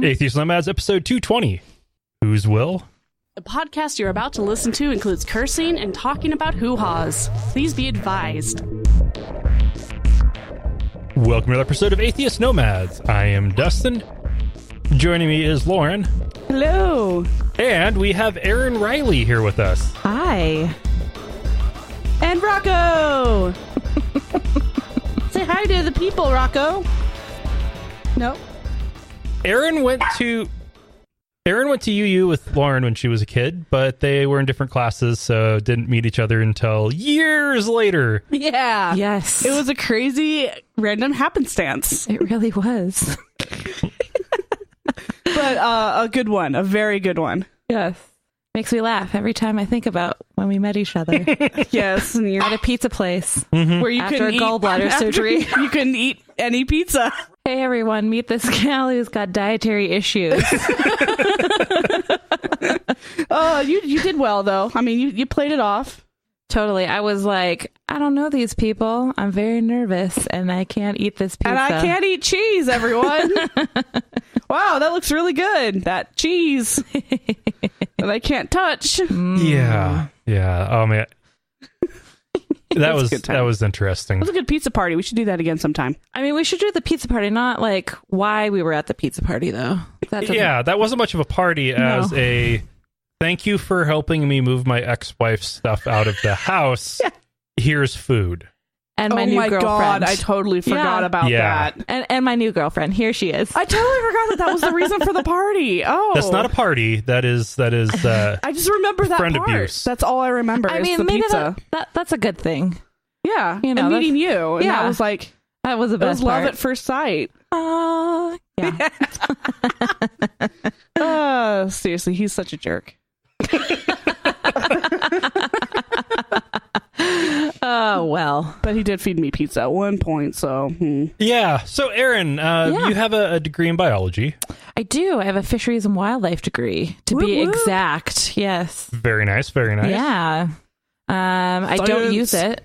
Atheist Nomads, episode 220. Whose will? The podcast you're about to listen to includes cursing and talking about hoo-haws. Please be advised. Welcome to another episode of Atheist Nomads. I am Dustin. Joining me is Lauren. Hello. And we have Erin Riley here with us. Hi. And Rocco. Say hi to the people, Rocco. No. Erin went to UU with Lauren when she was a kid, but they were in different classes, so didn't meet each other until years later. Yeah. Yes. It was a crazy random happenstance. It really was. But a good one. A very good one. Yes. Makes me laugh every time I think about when we met each other. Yes. And At a pizza place. where you After couldn't a gallbladder surgery. You couldn't eat any pizza. Hey everyone, meet this gal who's got dietary issues. Oh, you did well, though. I mean, you played it off. Totally. I was like, I don't know these people. I'm very nervous and I can't eat this pizza. And I can't eat cheese, everyone. Wow, that looks really good. That cheese that I can't touch. Yeah. Oh man. That was a good time. that was interesting. It was a good pizza party. We should do that again sometime. I mean, we should do the pizza party, not like why we were at the pizza party, though. That wasn't much of a party as a thank you for helping me move my ex-wife's stuff out of the house. Yeah. Here's food. And my new girlfriend. God, I totally forgot about that. And my new girlfriend. Here she is. I totally forgot that was the reason for the party. Oh. That's not a party. That is I just remember that friend part. abuse. That's all I remember I is mean, the maybe pizza. that's a good thing. Yeah. You know, and meeting you. And that was like, That was the it best was love part. at first sight. Yeah. Seriously, he's such a jerk. Oh, well. But he did feed me pizza at one point, so... Yeah. So, Erin, you have a degree in biology. I do. I have a fisheries and wildlife degree, to be Whoop, whoop. exact. Yes. Very nice. Very nice. Yeah. I don't use it.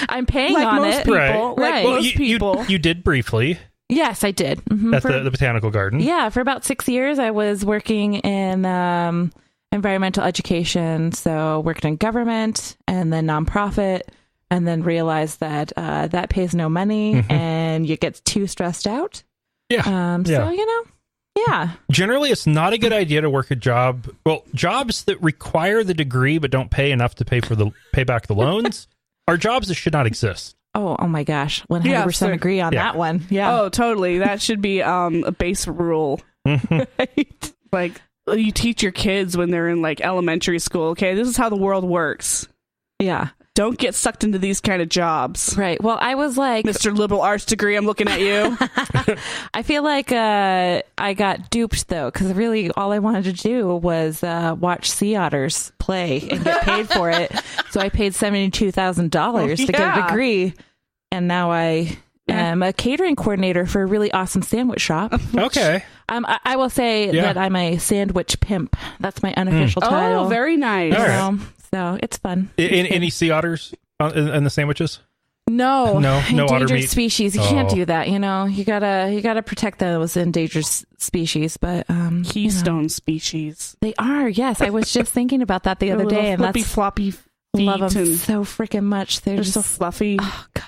I'm paying Like on most it. people. Right. Like Right. most people. You did briefly Yes, I did. Mhm. at the botanical garden. Yeah, for about 6 years, I was working in environmental education. So worked in government and then nonprofit, and then realized that that pays no money and you get too stressed out. Yeah. So, yeah. Generally, it's not a good idea to work a job. Well, jobs that require the degree but don't pay enough to pay back the loans are jobs that should not exist. Oh my gosh. 100% agree on that one. Yeah. Oh, totally. That should be a base rule. Right? Like, you teach your kids when they're in, like, elementary school, okay, this is how the world works. Yeah. Don't get sucked into these kind of jobs. Right. Well, I was like... Mr. Liberal Arts degree, I'm looking at you. I feel like I got duped, though, because really all I wanted to do was watch sea otters play and get paid for it. So I paid $72,000 to get a degree. And now I am a catering coordinator for a really awesome sandwich shop. Okay. I will say that I'm a sandwich pimp. That's my unofficial title. Oh, very nice. All right. So it's fun. Any sea otters in the sandwiches? No otter endangered meat. Species. You can't do that. You gotta protect those endangered species. But Keystone species. they are. Yes, I was just thinking about that the other day, and flippy that's floppy feet. love them And so freaking much. They're so just fluffy. oh god.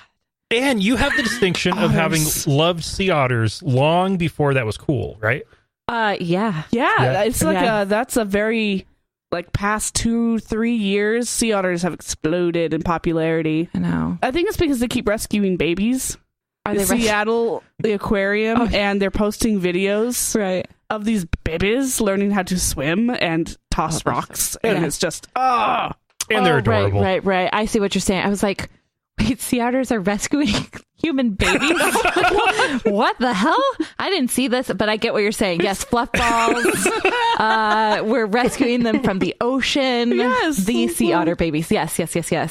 And you have the distinction of having loved sea otters long before that was cool, right? Yeah. Yeah, it's like Yeah. that's a very, like, past 2-3 years, sea otters have exploded in popularity. I know. I think it's because they keep rescuing babies. Are In they Seattle, the aquarium, Oh. and they're posting videos right? of these babies learning how to swim and toss rocks, and it's just And they're adorable. Right. I see what you're saying. I was like, wait, sea otters are rescuing human babies? What the hell? I didn't see this, but I get what you're saying. Yes, fluff balls. We're rescuing them from the ocean. Yes. The sea otter babies. Yes.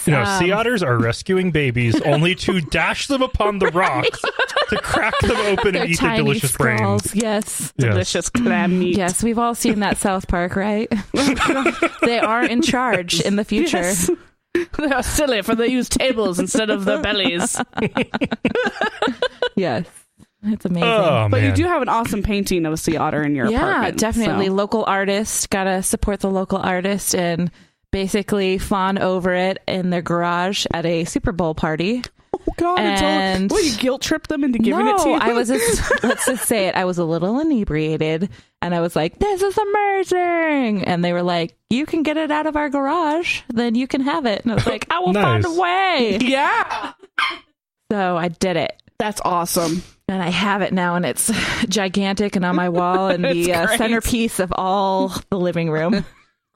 No, sea otters are rescuing babies only to dash them upon the rocks to crack them open and eat their tiny delicious skulls. brains. Yes. delicious clam meat. Yes, we've all seen that South Park, right? They are in charge in the future. Yes. They are silly, for they use tables instead of their bellies. Yes. It's amazing. Oh, But man. you do have an awesome painting of a sea otter in your apartment. Yeah, definitely. so- Local artist. Gotta support the local artist and basically fawn over it in their garage at a Super Bowl party. Oh, God. And- Well, you guilt trip them into giving it to you? I was, let's just say it, I was a little inebriated and I was like, this is amazing. And they were like, you can get it out of our garage, then you can have it. And I was like, I will find a Nice. way. Yeah. So I did it. That's awesome. And I have it now, and it's gigantic and on my wall and the It's great. centerpiece of all the living room.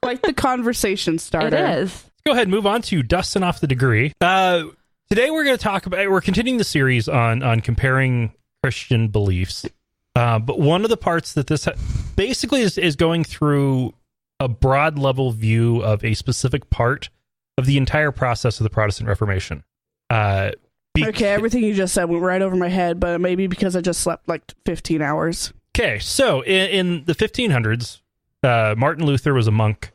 Like the conversation starter. It is. Go ahead and move on to Dustin off the degree. Today we're going to talk about, we're continuing the series on comparing Christian beliefs. But one of the parts that this basically is going through a broad level view of a specific part of the entire process of the Protestant Reformation. Okay, everything you just said went right over my head, but maybe because I just slept like 15 hours. Okay, so in the 1500s, Martin Luther was a monk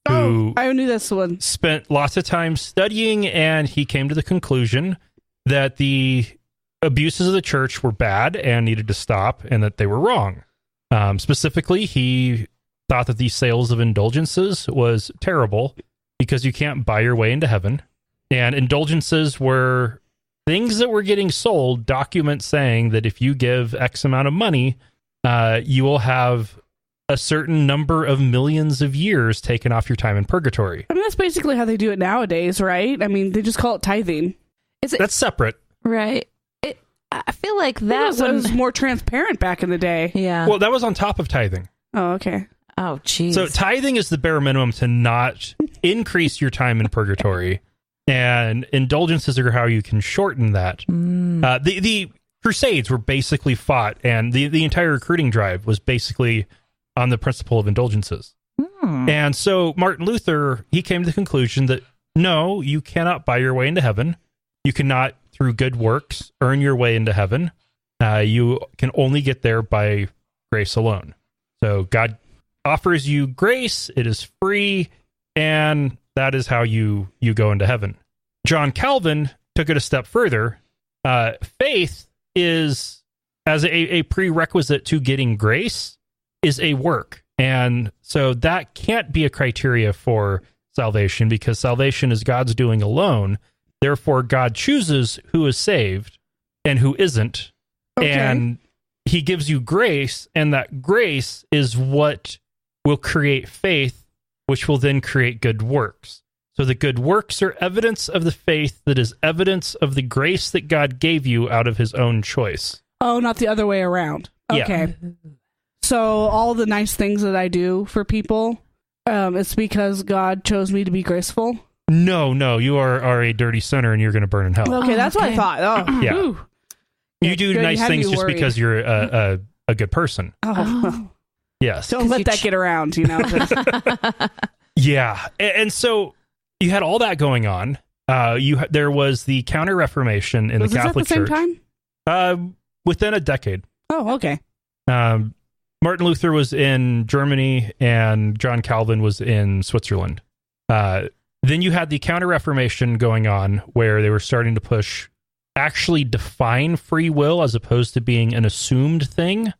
who I knew this one. spent lots of time studying, and he came to the conclusion that the abuses of the church were bad and needed to stop, and that they were wrong. Specifically, he thought that the sales of indulgences was terrible because you can't buy your way into heaven. And indulgences were things that were getting sold, documents saying that if you give X amount of money, you will have a certain number of millions of years taken off your time in purgatory. I mean, that's basically how they do it nowadays, right? I mean, they just call it tithing. Is it That's separate. right? I feel like That that one. was more transparent back in the day. Yeah. Well, that was on top of tithing. Oh, okay. Oh, geez. So tithing is the bare minimum to not increase your time in purgatory, and indulgences are how you can shorten that. The Crusades were basically fought, and the entire recruiting drive was basically on the principle of indulgences. And so Martin Luther, he came to the conclusion that no, you cannot buy your way into heaven. You cannot, through good works, earn your way into heaven. You can only get there by grace alone. So God offers you grace, it is free, and that is how you go into heaven. John Calvin took it a step further. Faith is, as a prerequisite to getting grace, is a work. And so that can't be a criteria for salvation, because salvation is God's doing alone. Therefore, God chooses who is saved and who isn't. Okay. And he gives you grace, and that grace is what will create faith, which will then create good works. So the good works are evidence of the faith that is evidence of the grace that God gave you out of his own choice. Oh, not the other way around. Yeah. Okay. So all the nice things that I do for people, it's because God chose me to be graceful. No, you are a dirty sinner and you're going to burn in hell. Okay, Oh, that's what I okay. thought. Oh, Yeah. whew. You do Good, you nice had things me just worried. because you're a good person. Oh. Yes. Don't let you that get around, you know. Yeah. And so you had all that going on. There was the Counter-Reformation in Was the this at the Catholic same Church. time? Within a decade. Oh, okay. Martin Luther was in Germany and John Calvin was in Switzerland. Then you had the Counter-Reformation going on, where they were starting to actually define free will as opposed to being an assumed thing,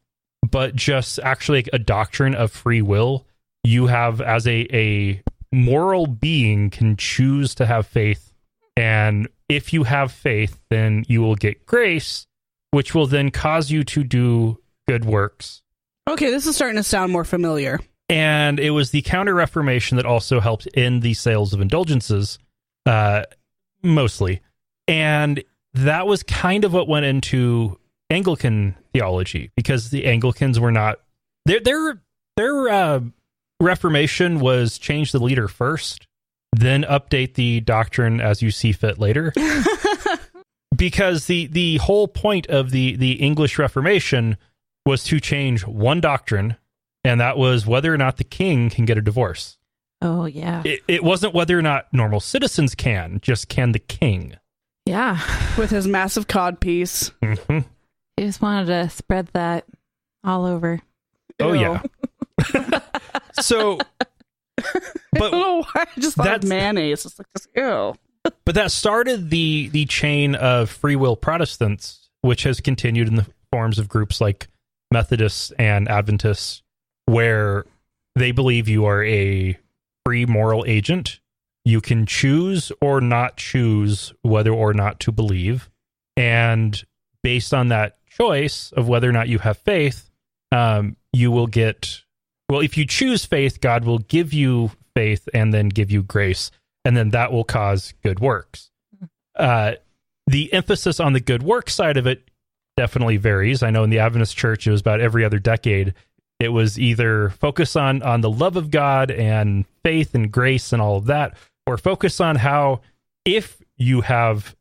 but just actually a doctrine of free will. You have, as a moral being, can choose to have faith. And if you have faith, then you will get grace, which will then cause you to do good works. Okay, this is starting to sound more familiar. And it was the Counter-Reformation that also helped end the sales of indulgences, mostly. And that was kind of what went into Anglican theology, because the Anglicans were not... Their Reformation was change the leader first, then update the doctrine as you see fit later. Because the whole point of the English Reformation was to change one doctrine, and that was whether or not the king can get a divorce. Oh, yeah. It wasn't whether or not normal citizens can, just can the king. Yeah. With his massive codpiece. Mm-hmm. I just wanted to spread that all over. Oh, Ew. yeah. So, I don't know why. I just thought of that's- mayonnaise. It's like this. Ew. but that started the chain of free will Protestants, which has continued in the forms of groups like Methodists and Adventists, where they believe you are a free moral agent. You can choose or not choose whether or not to believe. And based on that choice of whether or not you have faith, you will get, well, if you choose faith, God will give you faith and then give you grace. And then that will cause good works. The emphasis on the good work side of it definitely varies. I know in the Adventist church, it was about every other decade. It was either focus on the love of God and faith and grace and all of that, or focus on how if you have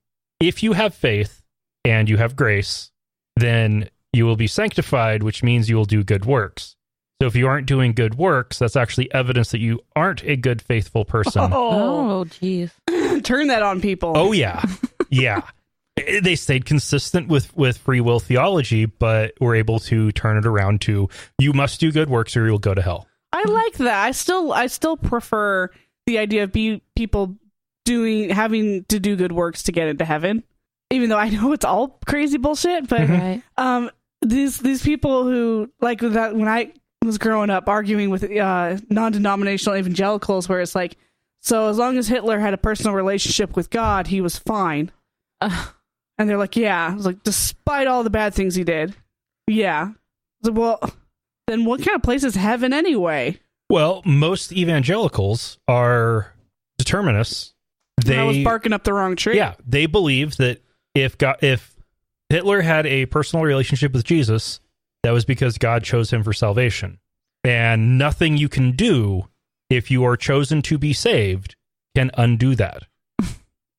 faith and you have grace, then you will be sanctified, which means you will do good works. So if you aren't doing good works, that's actually evidence that you aren't a good, faithful person. Oh, geez. Turn that on people. Oh, yeah. Yeah. They stayed consistent with free will theology, but were able to turn it around to, you must do good works or you'll go to hell. I like that. I still prefer the idea of people having to do good works to get into heaven, even though I know it's all crazy bullshit. But Right. These people who like that, when I was growing up arguing with non-denominational evangelicals, where it's like, so as long as Hitler had a personal relationship with God, he was fine. And they're like, yeah. I was like, despite all the bad things he did. Yeah. So, well, then what kind of place is heaven anyway? Well, most evangelicals are determinists. I was barking up the wrong tree. Yeah, they believe that if Hitler had a personal relationship with Jesus, that was because God chose him for salvation. And nothing you can do if you are chosen to be saved can undo that.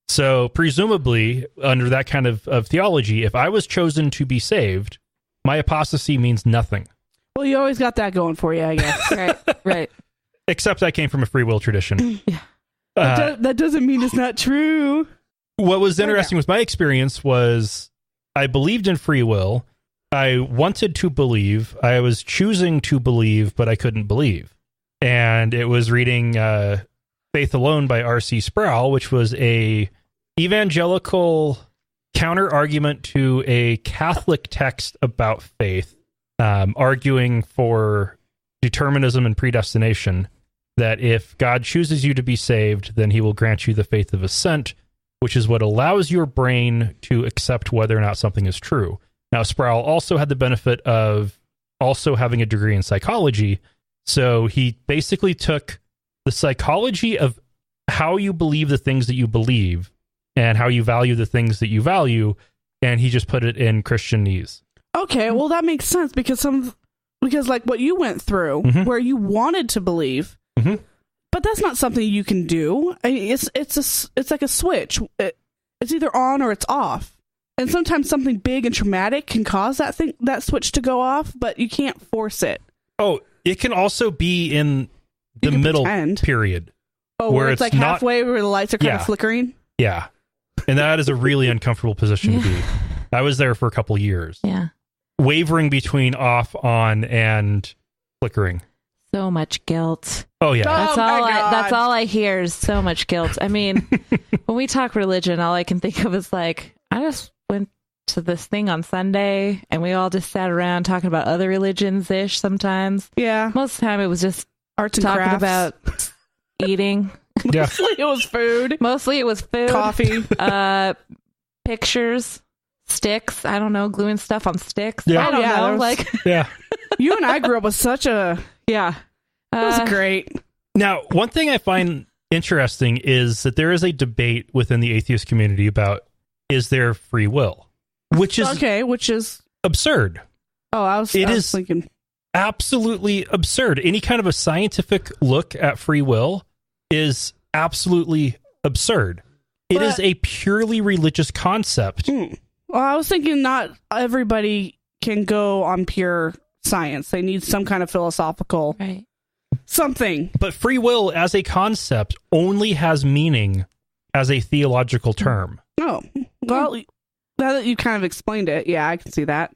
So presumably, under that kind of theology, if I was chosen to be saved, my apostasy means nothing. Well, you always got that going for you, I guess. Right. Except I came from a free will tradition. Yeah. That doesn't mean it's not true. What was interesting with my experience was I believed in free will. I wanted to believe. I was choosing to believe, but I couldn't believe. And it was reading Faith Alone by R.C. Sproul, which was a evangelical counter argument to a Catholic text about faith, arguing for determinism and predestination, that if God chooses you to be saved, then he will grant you the faith of assent, which is what allows your brain to accept whether or not something is true. Now, Sproul also had the benefit of also having a degree in psychology, so he basically took the psychology of how you believe the things that you believe and how you value the things that you value, and he just put it in Christianese. Okay, well, that makes sense because like what you went through, where you wanted to believe, but that's not something you can do. I mean, it's like a switch. It's either on or it's off. And sometimes something big and traumatic can cause that switch to go off, but you can't force it. Oh, it can also be in the middle period. Oh, where it's like halfway where the lights are kind of flickering? Yeah. And that is a really uncomfortable position to be. I was there for a couple years. Yeah. Wavering between off, on, and flickering. So much guilt. Oh, yeah. That's all I hear is so much guilt. I mean, when we talk religion, all I can think of is like, I just went to this thing on Sunday and we all just sat around talking about other religions-ish sometimes. Yeah. Most of the time it was just arts and talking crafts. About eating. Yeah. Mostly it was food. Coffee. Pictures. Sticks. I don't know, gluing stuff on sticks. Yeah. I don't know. Yeah. You and I grew up with such a... Yeah. It was great. Now, one thing I find interesting is that there is a debate within the atheist community about, is there free will? Which is absurd. Oh, I was thinking. Absolutely absurd. Any kind of a scientific look at free will is absolutely absurd. It is a purely religious concept. Well, I was thinking not everybody can go on pure science. They need some kind of philosophical something. But free will as a concept only has meaning as a theological term. Oh, well, now that you kind of explained it, yeah, I can see that.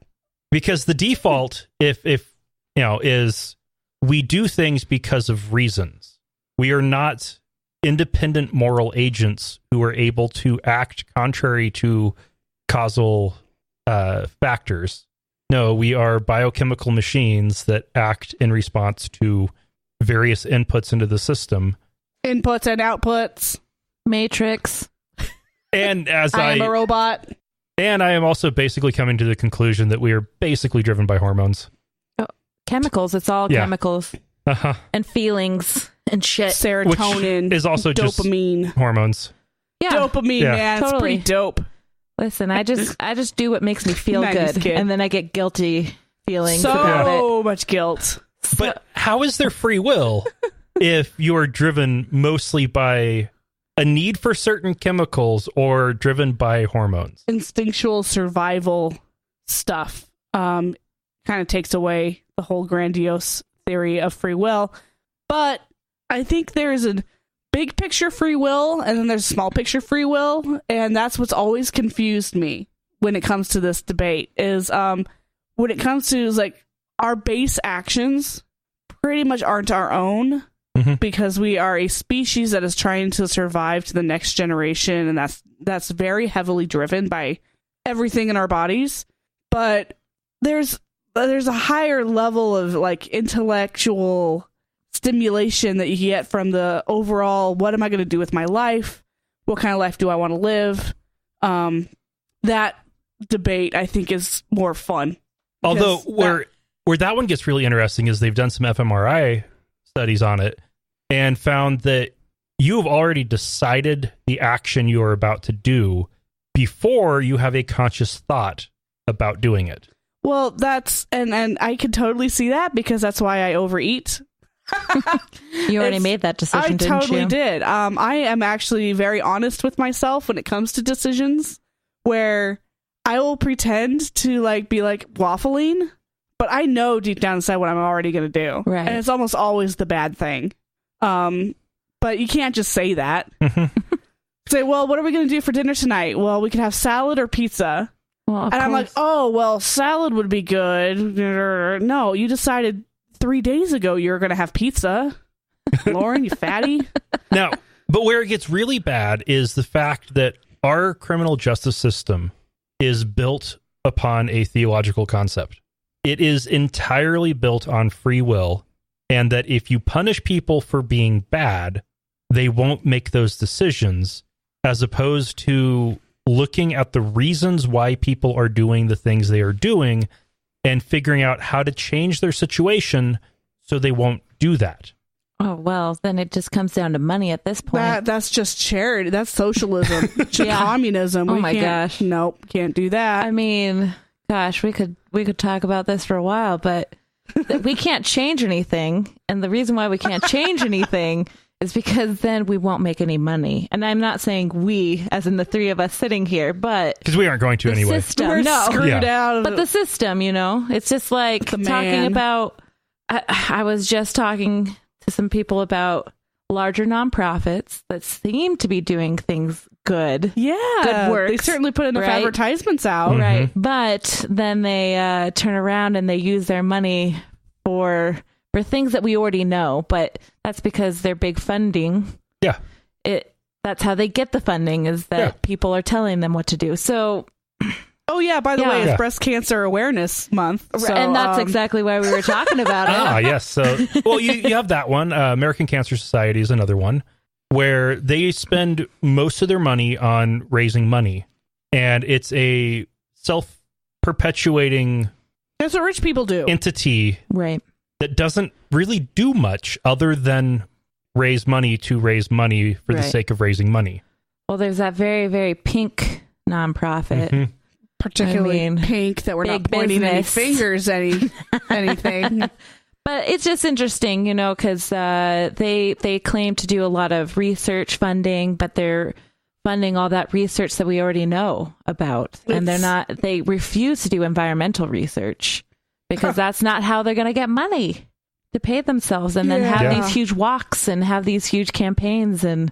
Because the default, if is we do things because of reasons. We are not independent moral agents who are able to act contrary to causal factors. No, we are biochemical machines that act in response to various inputs into the system. Inputs and outputs. Matrix. And as I am a robot. And I am also basically coming to the conclusion that we are basically driven by hormones. Oh, chemicals. It's all chemicals. Uh-huh. And feelings and shit. Serotonin. Which is also dopamine. Just hormones. Yeah. Dopamine, man. Totally. It's pretty dope. Listen, I just do what makes me feel 90s good. kid. And then I get guilty feelings about it. So much guilt. But how is there free will if you're driven mostly by a need for certain chemicals or driven by hormones? Instinctual survival stuff kind of takes away the whole grandiose theory of free will. But I think there's a big picture free will and then there's small picture free will, and that's what's always confused me when it comes to this debate is when it comes to like our base actions pretty much aren't our own. Mm-hmm. Because we are a species that is trying to survive to the next generation, and that's very heavily driven by everything in our bodies. But there's a higher level of like intellectual stimulation that you get from the overall, what am I going to do with my life? What kind of life do I want to live? That debate, I think, is more fun. Although where that one gets really interesting is they've done some fMRI studies on it and found that you have already decided the action you are about to do before you have a conscious thought about doing it. Well, that's and I can totally see that because that's why I overeat. You already made that decision, didn't you? I totally did. I am actually very honest with myself when it comes to decisions where I will pretend to like be like waffling, but I know deep down inside what I'm already going to do. Right. And it's almost always the bad thing. But you can't just say that. Say, well, what are we going to do for dinner tonight? Well, we could have salad or pizza. Well, and I'm like, oh, well, salad would be good. No, you decided 3 days ago you were going to have pizza. Lauren, you fatty. Now, but where it gets really bad is the fact that our criminal justice system is built upon a theological concept. It is entirely built on free will, and that if you punish people for being bad, they won't make those decisions, as opposed to looking at the reasons why people are doing the things they are doing and figuring out how to change their situation so they won't do that. Oh, well, then it just comes down to money at this point. That's just charity. That's socialism. Communism. Oh, my gosh. Nope, can't do that. I mean, gosh, we could talk about this for a while, but we can't change anything. And the reason why we can't change anything is because then we won't make any money. And I'm not saying we, as in the three of us sitting here, but because we aren't going to anyway. System, we're screwed out. But the system, it's just like talking about. I was just talking to some people about larger nonprofits that seem to be doing things good. Yeah, good work. They certainly put enough advertisements out, Mm-hmm. right? But then they turn around and they use their money for things that we already know, but that's because they're big funding. Yeah. That's how they get the funding, is that people are telling them what to do. So, oh yeah, by the way, it's Breast Cancer Awareness Month. So, and that's exactly why we were talking about it. Ah, yes. So, well, you have that one. American Cancer Society is another one where they spend most of their money on raising money, and it's a self-perpetuating that's what rich people do. Entity, right? That doesn't really do much other than raise money to raise money for the sake of raising money. Well, there's that very, very pink nonprofit. Mm-hmm. Particularly pink, that we're not pointing any fingers anything. But it's just interesting, because they claim to do a lot of research funding, but they're funding all that research that we already know about. And they refuse to do environmental research because that's not how they're going to get money to pay themselves and then have these huge walks and have these huge campaigns and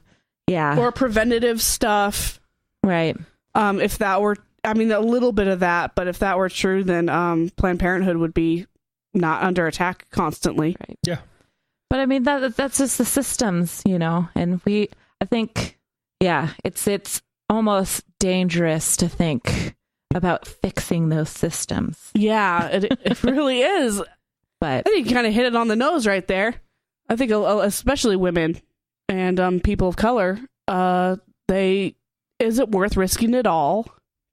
or preventative stuff. Right. If that were, a little bit of that, but if that were true, then Planned Parenthood would be not under attack constantly. Right. Yeah. But that's just the systems, and I think, it's almost dangerous to think about fixing those systems. Yeah, it really is. But I think you kind of hit it on the nose right there. I think especially women and people of color, is it worth risking it all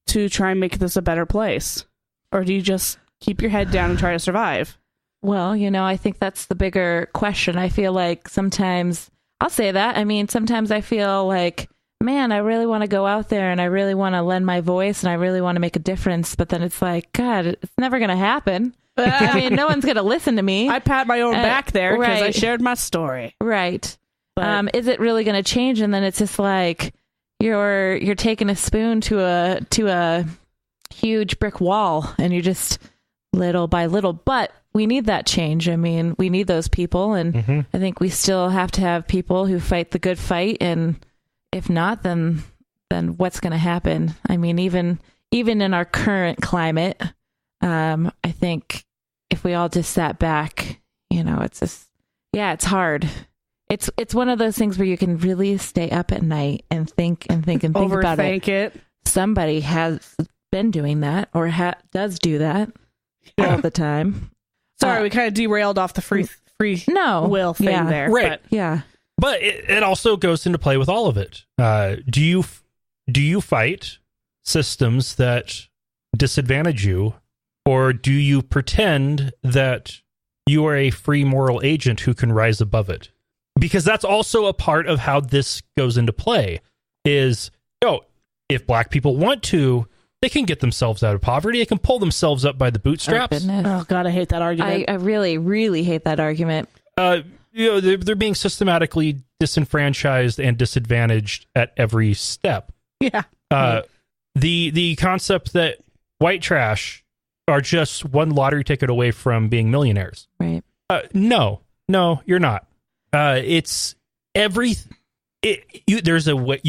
to try and make this a better place? Or do you just keep your head down and try to survive? well, I think that's the bigger question. I feel like sometimes I'll say that. I mean, sometimes I feel like, man, I really want to go out there and I really want to lend my voice and I really want to make a difference. But then it's like, God, it's never going to happen. I mean, no one's going to listen to me. I pat my own back there because I right. shared my story. Right. But, is it really going to change? And then it's just like you're taking a spoon to a huge brick wall and you just little by little. But we need that change. I mean, we need those people. And I think we still have to have people who fight the good fight. And if not, then what's going to happen? I mean, even in our current climate, I think if we all just sat back, it's just, it's hard. It's one of those things where you can really stay up at night and think about it. Overthink it. Somebody has been doing that or does do that all the time. Sorry, we kind of derailed off the free will thing there. Right. But it also goes into play with all of it. Do you fight systems that disadvantage you, or do you pretend that you are a free moral agent who can rise above it? Because that's also a part of how this goes into play is, if black people want to, they can get themselves out of poverty. They can pull themselves up by the bootstraps. Oh, God, I hate that argument. I really, really hate that argument. They're being systematically disenfranchised and disadvantaged at every step. Yeah. The concept that white trash are just one lottery ticket away from being millionaires. Right. No, you're not. It's every. There is a way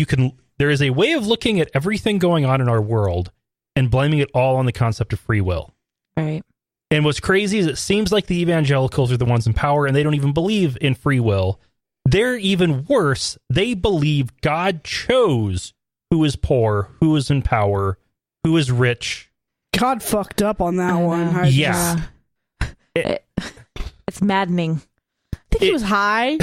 of looking at everything going on in our world and blaming it all on the concept of free will. Right. And what's crazy is it seems like the evangelicals are the ones in power and they don't even believe in free will. They're even worse. They believe God chose who is poor, who is in power, who is rich. God fucked up on that one. Yes. It's maddening. I think he was high.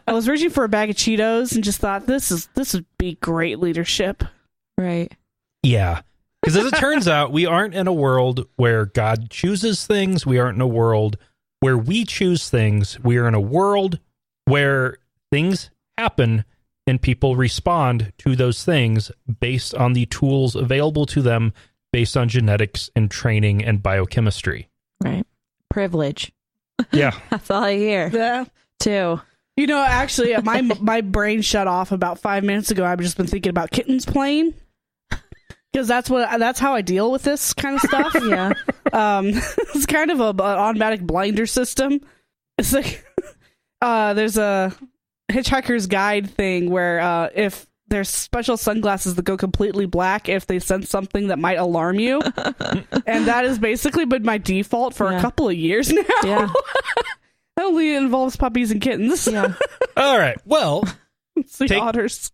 I was reaching for a bag of Cheetos and just thought this would be great leadership. Right. Yeah. Because as it turns out, we aren't in a world where God chooses things. We aren't in a world where we choose things. We are in a world where things happen and people respond to those things based on the tools available to them, based on genetics and training and biochemistry. Right. Privilege. Yeah. That's all I hear. Yeah. Too. Actually, my brain shut off about 5 minutes ago. I've just been thinking about kittens playing. Because that's how I deal with this kind of stuff. Yeah. It's kind of an automatic blinder system. It's like there's a Hitchhiker's Guide thing where if there's special sunglasses that go completely black if they sense something that might alarm you. And that has basically been my default for a couple of years now. Yeah. Only involves puppies and kittens. Yeah. All right. Well, it's the otters.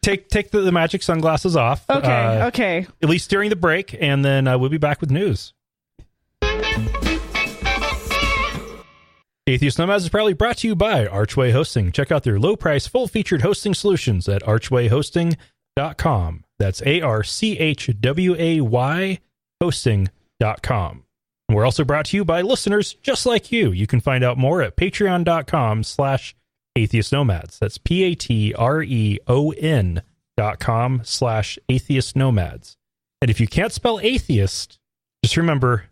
Take the magic sunglasses off. Okay. At least during the break, and then we'll be back with news. Atheist Nomads is proudly brought to you by Archway Hosting. Check out their low-price, full-featured hosting solutions at archwayhosting.com. That's ARCHWAY hosting.com. And we're also brought to you by listeners just like you. You can find out more at patreon.com/Atheist Nomads. That's patreon.com/Atheist Nomads. And if you can't spell atheist, just remember,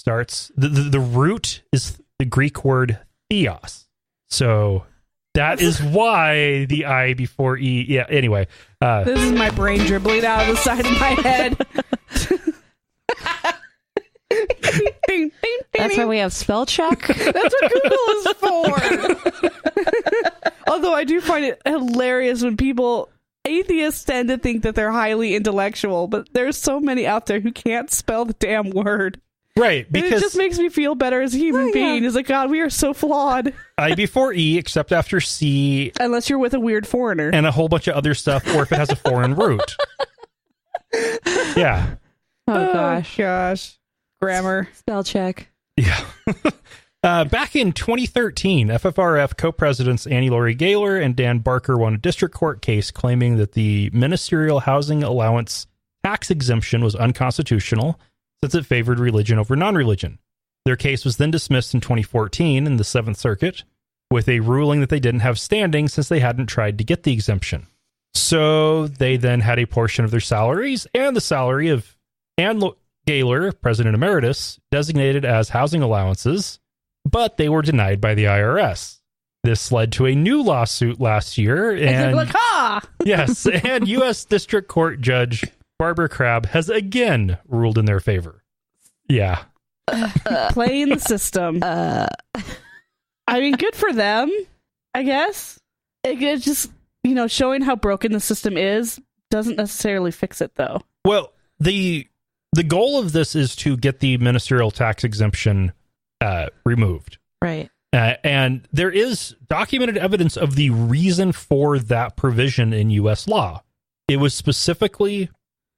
the root is the Greek word theos. So that is why the I before E. Yeah, anyway. This is my brain dribbling out of the side of my head. That's why we have spell check. That's what Google is for. Although I do find it hilarious when atheists tend to think that they're highly intellectual, but there's so many out there who can't spell the damn word. Right, because and it just makes me feel better as a human being. It's like, God, we are so flawed. I before E, except after C. Unless you're with a weird foreigner. And a whole bunch of other stuff, or if it has a foreign root. Yeah. Oh gosh. Grammar. Spell check. Yeah. Back in 2013, FFRF co-presidents Annie Laurie Gaylor and Dan Barker won a district court case claiming that the ministerial housing allowance tax exemption was unconstitutional since it favored religion over non-religion. Their case was then dismissed in 2014 in the Seventh Circuit with a ruling that they didn't have standing since they hadn't tried to get the exemption. So they then had a portion of their salaries and the salary of Ann Gaylor, President Emeritus, designated as housing allowances, but they were denied by the IRS. This led to a new lawsuit last year. And like, ha! Yes, and U.S. District Court Judge Barbara Crabb has again ruled in their favor. Yeah. Playing the system. I mean, good for them, I guess. It just, showing how broken the system is doesn't necessarily fix it, though. Well, the goal of this is to get the ministerial tax exemption removed. Right. And there is documented evidence of the reason for that provision in U.S. law. It was specifically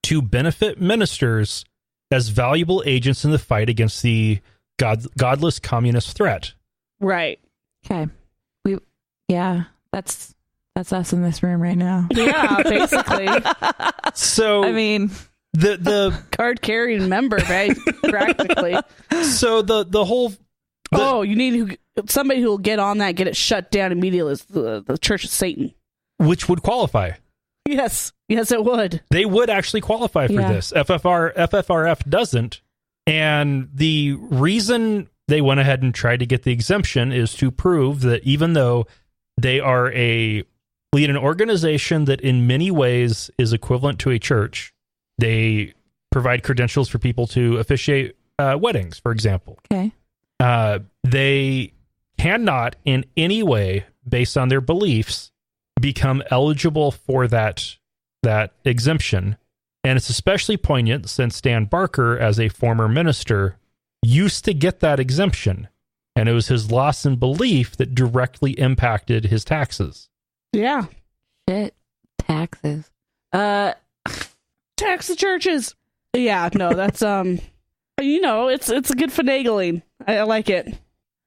to benefit ministers as valuable agents in the fight against the godless communist threat. Right. Okay. That's us in this room right now. Yeah, basically. So I mean, the card carrying member, right? Practically. So the whole. You need somebody who will get on that, get it shut down immediately. Is the Church of Satan, which would qualify. Yes, it would. They would actually qualify for this. FFRF doesn't, and the reason they went ahead and tried to get the exemption is to prove that even though they are lead an organization that in many ways is equivalent to a church, they provide credentials for people to officiate weddings, for example. Okay. They cannot in any way, based on their beliefs, become eligible for that exemption. And it's especially poignant since Dan Barker, as a former minister, used to get that exemption. And it was his loss in belief that directly impacted his taxes. Yeah. Shit. Taxes. Tax the churches. Yeah, no, that's it's a good finagling. I like it.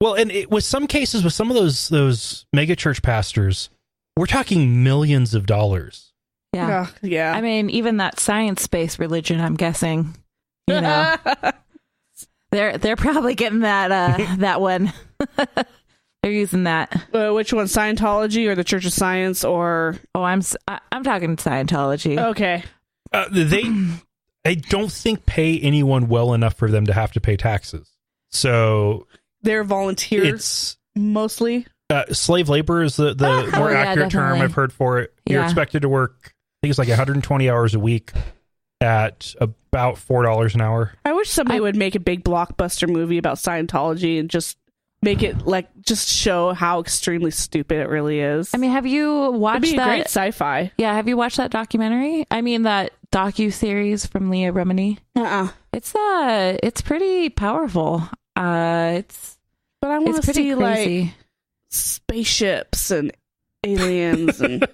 Well, and with some cases, with some of those mega church pastors, we're talking millions of dollars. Yeah. Yeah. I mean, even that science-based religion, I'm guessing, they're probably getting that one. They're using that. Which one, Scientology or the Church of Science, or? Oh, I'm talking Scientology. Okay. I don't think pay anyone well enough for them to have to pay taxes. So they're volunteers mostly. Slave labor is the more accurate term I've heard for it. You're expected to work, I think it's like 120 hours a week at about $4 an hour. I wish somebody would make a big blockbuster movie about Scientology and just make it just show how extremely stupid it really is. I mean, have you watched It'd be a great sci-fi. Yeah, have you watched that documentary? I mean, that docu-series from Leah Remini? It's pretty powerful. But I want to see crazy. Like spaceships and aliens and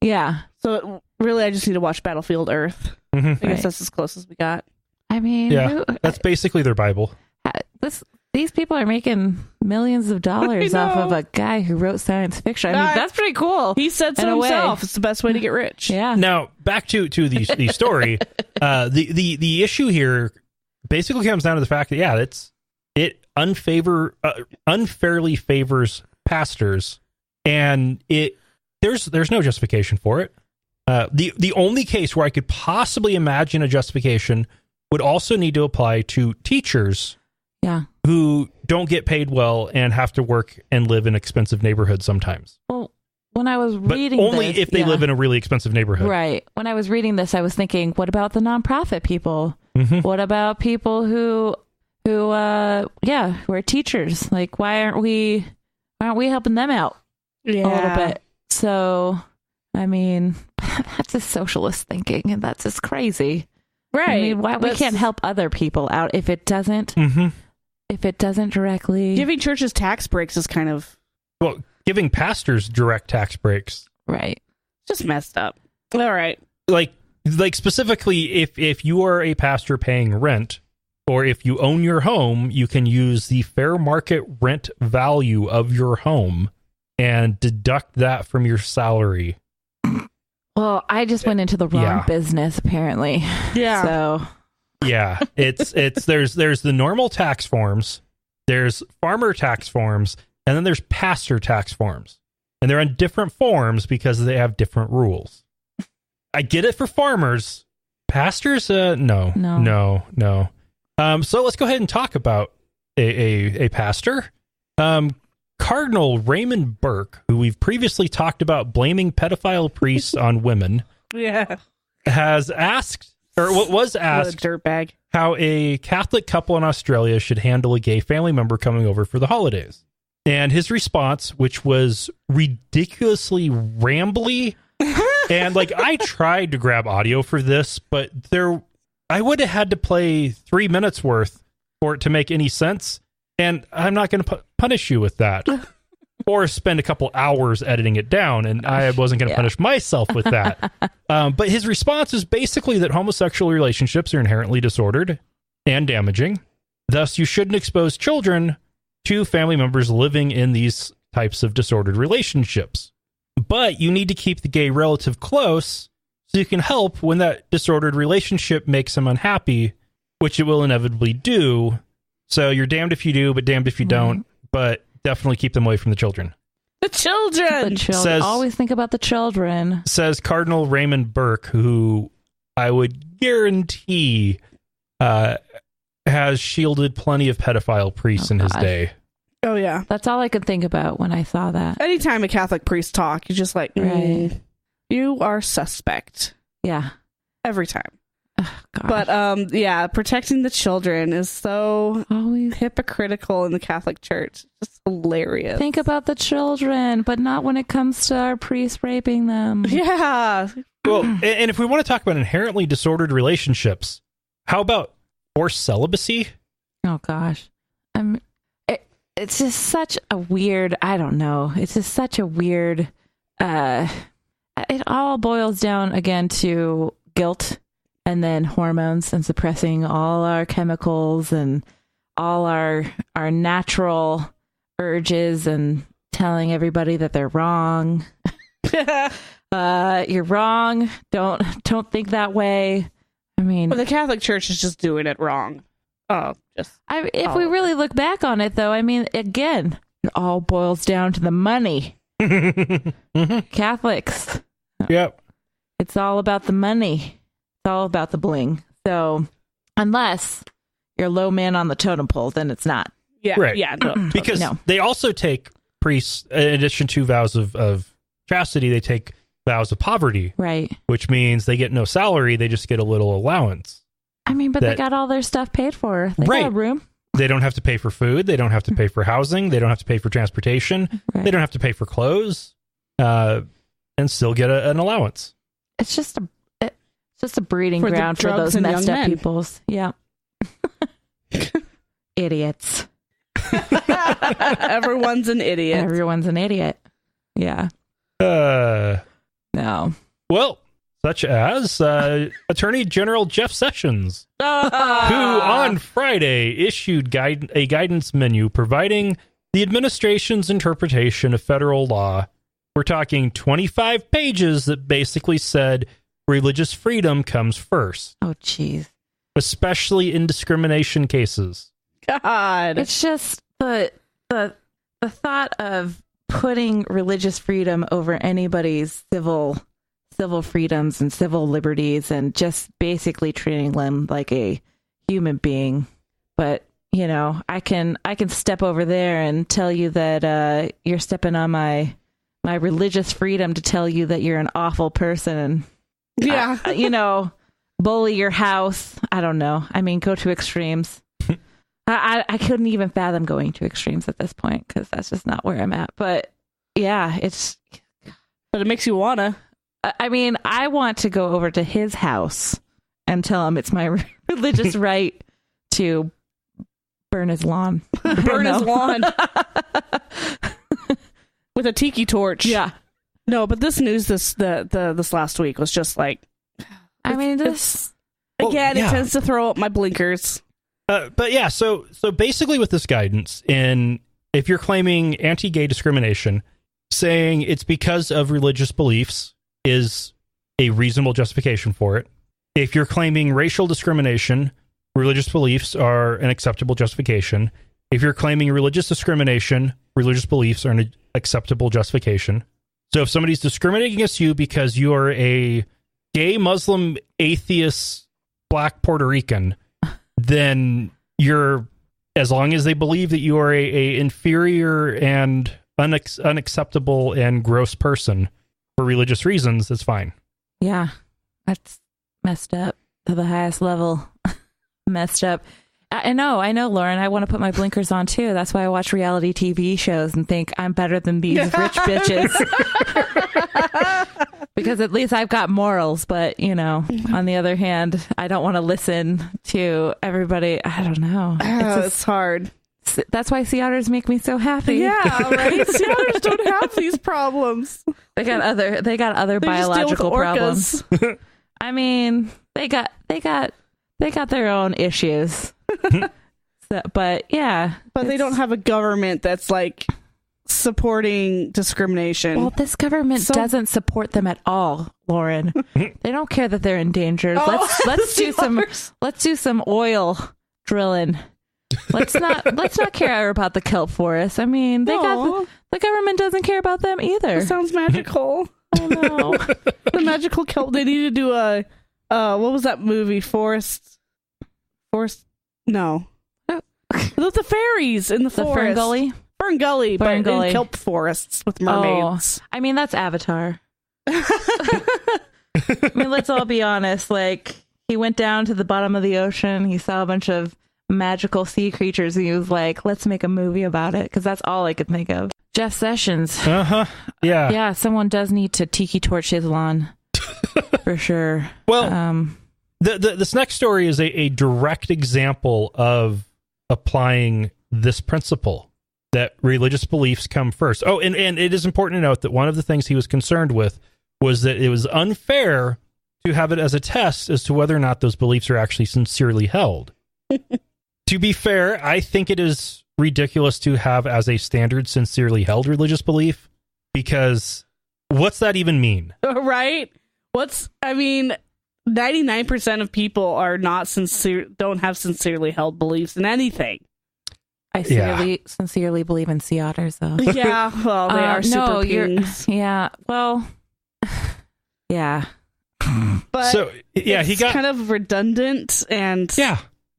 yeah. So really, I just need to watch Battlefield Earth. Mm-hmm. I guess that's as close as we got. I mean, that's basically their Bible. These people are making millions of dollars off of a guy who wrote science fiction. I mean, that's pretty cool. He said so himself. It's the best way to get rich. Yeah. Now, back to the story. The issue here basically comes down to the fact that, it unfairly favors pastors, and there's no justification for it. The only case where I could possibly imagine a justification would also need to apply to teachers. Yeah. Who don't get paid well and have to work and live in expensive neighborhoods sometimes. Well, when I was reading only if they live in a really expensive neighborhood. Right. When I was reading this, I was thinking, what about the nonprofit people? Mm-hmm. What about people who are teachers? Like, why aren't we helping them out a little bit? So, I mean, that's just socialist thinking, and that's just crazy. Right. I mean, we can't help other people out if it doesn't. Mm-hmm. If it doesn't directly... Giving churches tax breaks is kind of... Well, giving pastors direct tax breaks. Right. Just messed up. All right. Like, like specifically, if you are a pastor paying rent, or if you own your home, you can use the fair market rent value of your home and deduct that from your salary. Well, I just went into the wrong business, apparently. Yeah. So yeah, it's there's the normal tax forms, there's farmer tax forms, and then there's pastor tax forms. And they're on different forms because they have different rules. I get it for farmers. Pastors, no. So let's go ahead and talk about a pastor. Cardinal Raymond Burke, who we've previously talked about blaming pedophile priests on women, has asked, or what was asked, what a dirtbag, how a Catholic couple in Australia should handle a gay family member coming over for the holidays. And his response, which was ridiculously rambly, and like I tried to grab audio for this, but I would have had to play 3 minutes worth for it to make any sense. And I'm not going to punish you with that, or spend a couple hours editing it down. And I wasn't going to punish myself with that. But his response is basically that homosexual relationships are inherently disordered and damaging. Thus, you shouldn't expose children to family members living in these types of disordered relationships. But you need to keep the gay relative close so you can help when that disordered relationship makes them unhappy, which it will inevitably do. So you're damned if you do, but damned if you don't. But definitely keep them away from the children. The children! Always think about the children. Says Cardinal Raymond Burke, who I would guarantee has shielded plenty of pedophile priests in his day. Oh, yeah. That's all I could think about when I saw that. Anytime a Catholic priest talk, you're just like, you are suspect. Yeah. Every time. Oh, but protecting the children is so hypocritical in the Catholic Church. It's just hilarious. Think about the children, but not when it comes to our priests raping them. Yeah. Well, and if we want to talk about inherently disordered relationships, how about forced celibacy? Oh gosh, it's just such a weird. I don't know. It's just such a weird. It all boils down again to guilt. And then hormones and suppressing all our chemicals and all our natural urges and telling everybody that they're wrong. You're wrong. Don't think that way. I mean, the Catholic Church is just doing it wrong. If we really look back on it, though, I mean, again, it all boils down to the money. Catholics. Yep. It's all about the money. It's all about the bling. So unless you're low man on the totem pole, then it's not. Yeah. Right. Yeah. No, because they also take priests, in addition to vows of chastity, they take vows of poverty. Right. Which means they get no salary. They just get a little allowance. I mean, but they got all their stuff paid for. They got a room. They don't have to pay for food. They don't have to pay for housing. They don't have to pay for transportation. Right. They don't have to pay for clothes, and still get an allowance. It's just a breeding ground for those messed up peoples. Yeah. Idiots. Everyone's an idiot. Everyone's an idiot. Yeah. No. Well, such as Attorney General Jeff Sessions, who on Friday issued a guidance menu providing the administration's interpretation of federal law. We're talking 25 pages that basically said religious freedom comes first. Oh, jeez. Especially in discrimination cases. God. It's just the thought of putting religious freedom over anybody's civil freedoms and civil liberties and just basically treating them like a human being. But, you know, I can step over there and tell you that you're stepping on my religious freedom to tell you that you're an awful person and bully your house. I don't know. I mean, go to extremes. I couldn't even fathom going to extremes at this point because that's just not where I'm at. But yeah, but it makes you wanna. I mean, I want to go over to his house and tell him it's my religious right to burn his lawn. Burn his lawn with a tiki torch. Yeah. No, but this news this last week was just like I mean, this again, yeah. it tends to throw up my blinkers. But yeah, so basically with this guidance, if you're claiming anti-gay discrimination, saying it's because of religious beliefs is a reasonable justification for it. If you're claiming racial discrimination, religious beliefs are an acceptable justification. If you're claiming religious discrimination, religious beliefs are an acceptable justification. So if somebody's discriminating against you because you are a gay, Muslim, atheist, Black Puerto Rican, then you're, as long as they believe that you are a inferior and unacceptable and gross person for religious reasons, that's fine. Yeah, that's messed up to the highest level. Messed up. I know, Lauren. I want to put my blinkers on too. That's why I watch reality TV shows and think I'm better than these rich bitches. Because at least I've got morals. But, on the other hand, I don't want to listen to everybody. I don't know. It's hard. That's why sea otters make me so happy. Yeah, right. Sea otters don't have these problems. They got other They biological just deal with problems. I mean, they got their own issues. But they don't have a government that's like supporting discrimination. Well, this government doesn't support them at all, Lauren. They don't care that they're endangered. Let's do some oil drilling. Let's not care about the kelp forest. I mean, the government doesn't care about them either. That sounds magical. I know. The magical kelp. They need to do a what was that movie? Forest. No. The fairies in the forest. Fern Gully. Fern Gully, but in kelp forests with mermaids. I mean, that's Avatar. I mean, let's all be honest. Like, he went down to the bottom of the ocean. He saw a bunch of magical sea creatures. And he was like, let's make a movie about it. Because that's all I could think of. Jeff Sessions. Yeah. Yeah, someone does need to tiki torch his lawn. For sure. Well, this next story is a direct example of applying this principle that religious beliefs come first. Oh, and it is important to note that one of the things he was concerned with was that it was unfair to have it as a test as to whether or not those beliefs are actually sincerely held. To be fair, I think it is ridiculous to have as a standard sincerely held religious belief, because what's that even mean? Right? 99% of people are not sincere, don't have sincerely held beliefs in anything. I sincerely believe in sea otters, though. Yeah, well, they are super pings. Yeah, well, yeah. But so, yeah, he got kind of redundant and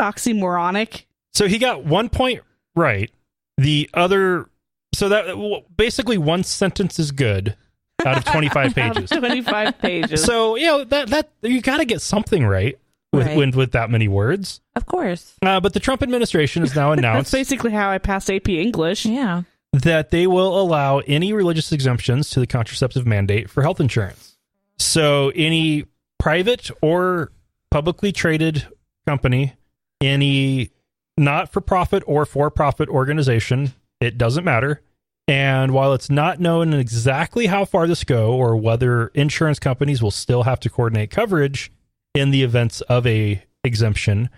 oxymoronic. So he got 1 point right. The other, so that basically one sentence is good out of 25 pages. 25 pages. So, that you got to get something right with that many words. Of course. But the Trump administration has now announced That's basically how I passed AP English. Yeah. That they will allow any religious exemptions to the contraceptive mandate for health insurance. So any private or publicly traded company, any not-for-profit or for-profit organization, it doesn't matter. And while it's not known exactly how far this go or whether insurance companies will still have to coordinate coverage in the events of a exemption,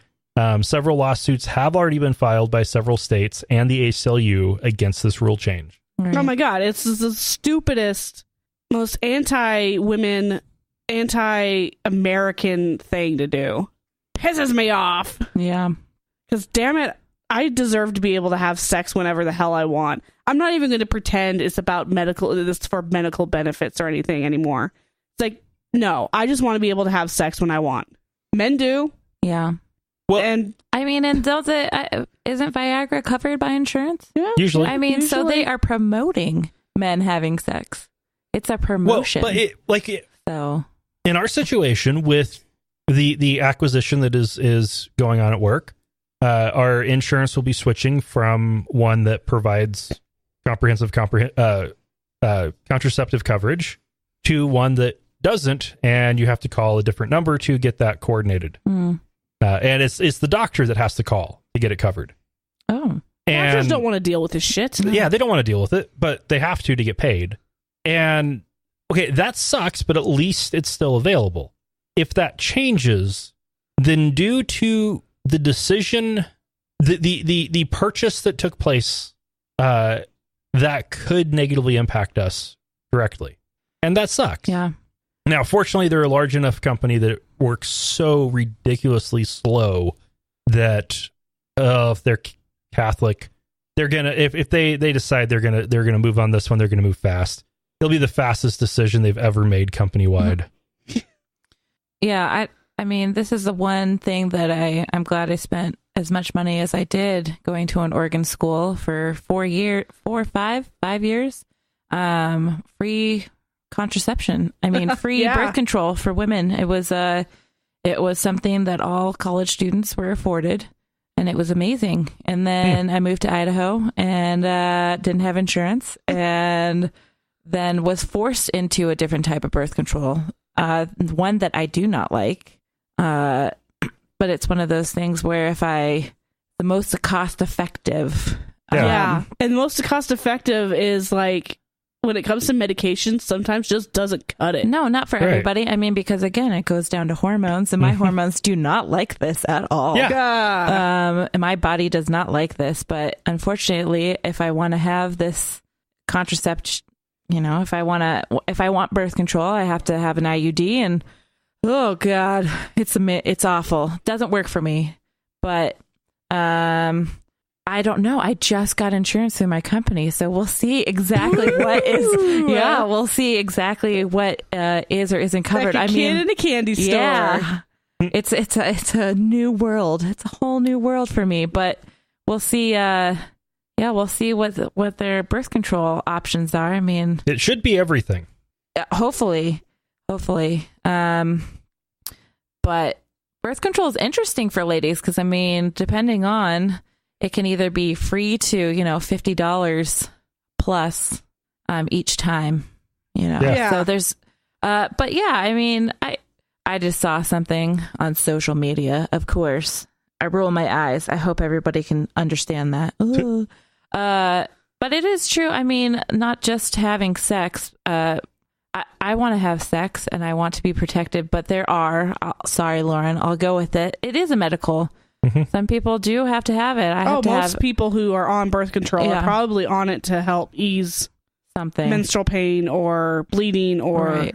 several lawsuits have already been filed by several states and the ACLU against this rule change. Right. Oh my God, it's the stupidest, most anti-women, anti-American thing to do. Pisses me off. Yeah. Because damn it, I deserve to be able to have sex whenever the hell I want. I'm not even going to pretend it's about this for medical benefits or anything anymore. It's like, no, I just want to be able to have sex when I want. Men do. Yeah. Well, and I mean, and isn't Viagra covered by insurance? Yeah. Usually. I mean, so they are promoting men having sex. It's a promotion. Well, but so in our situation with the acquisition that is going on at work, our insurance will be switching from one that provides comprehensive contraceptive coverage to one that doesn't, and you have to call a different number to get that coordinated. And it's the doctor that has to call to get it covered. Oh. And doctors don't want to deal with this shit. Yeah, they don't want to deal with it, but they have to get paid. And okay, that sucks, but at least it's still available. if that changes, then due to the decision, the purchase that took place, that could negatively impact us directly. And that sucks. Yeah. Now, fortunately, they're a large enough company that it works so ridiculously slow that if they're Catholic, they're gonna if they decide they're gonna move on this one, they're gonna move fast. It'll be the fastest decision they've ever made company wide. Yeah, I mean, this is the one thing that I'm glad I spent as much money as I did going to an Oregon school for 5 years. Free contraception. I mean, free birth control for women. It was something that all college students were afforded, and it was amazing. And then I moved to Idaho and didn't have insurance, and then was forced into a different type of birth control, one that I do not like. But it's one of those things where the most cost effective. And the most cost effective is like, when it comes to medication, sometimes just doesn't cut it. No, not for everybody. I mean, because again, it goes down to hormones, and my hormones do not like this at all. Yeah. And my body does not like this. But unfortunately, if I want to have this contraception, if I want birth control, I have to have an IUD, and oh God, it's awful. Doesn't work for me. But I don't know. I just got insurance through my company, so we'll see exactly what is. Yeah, we'll see exactly what is or isn't covered. Like a kid in a candy store. Yeah, it's a new world. It's a whole new world for me. But we'll see. We'll see what their birth control options are. I mean, it should be everything. Hopefully. But birth control is interesting for ladies because, I mean, depending on. It can either be free to, $50 plus each time, Yeah. So there's, but yeah, I mean, I just saw something on social media, of course. I roll my eyes. I hope everybody can understand that. But it is true. I mean, not just having sex. I want to have sex and I want to be protected, but there are, sorry, Lauren, I'll go with it. It is a medical. Some people do have to have it. Most people who are on birth control are probably on it to help ease something, menstrual pain or bleeding or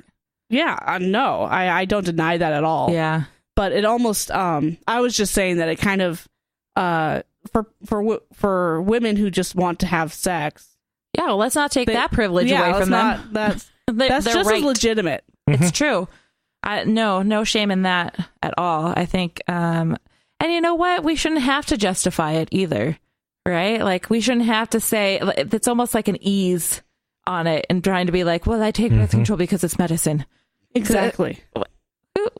no, I don't deny that at all. Yeah, but it almost I was just saying that it kind of for women who just want to have sex. Yeah, well, let's not take that privilege away from them. That's just as legitimate. It's true. No shame in that at all. I think. And you know what? We shouldn't have to justify it either, right? Like, we shouldn't have to say, it's almost like an ease on it and trying to be like, well, I take birth control because it's medicine. Exactly.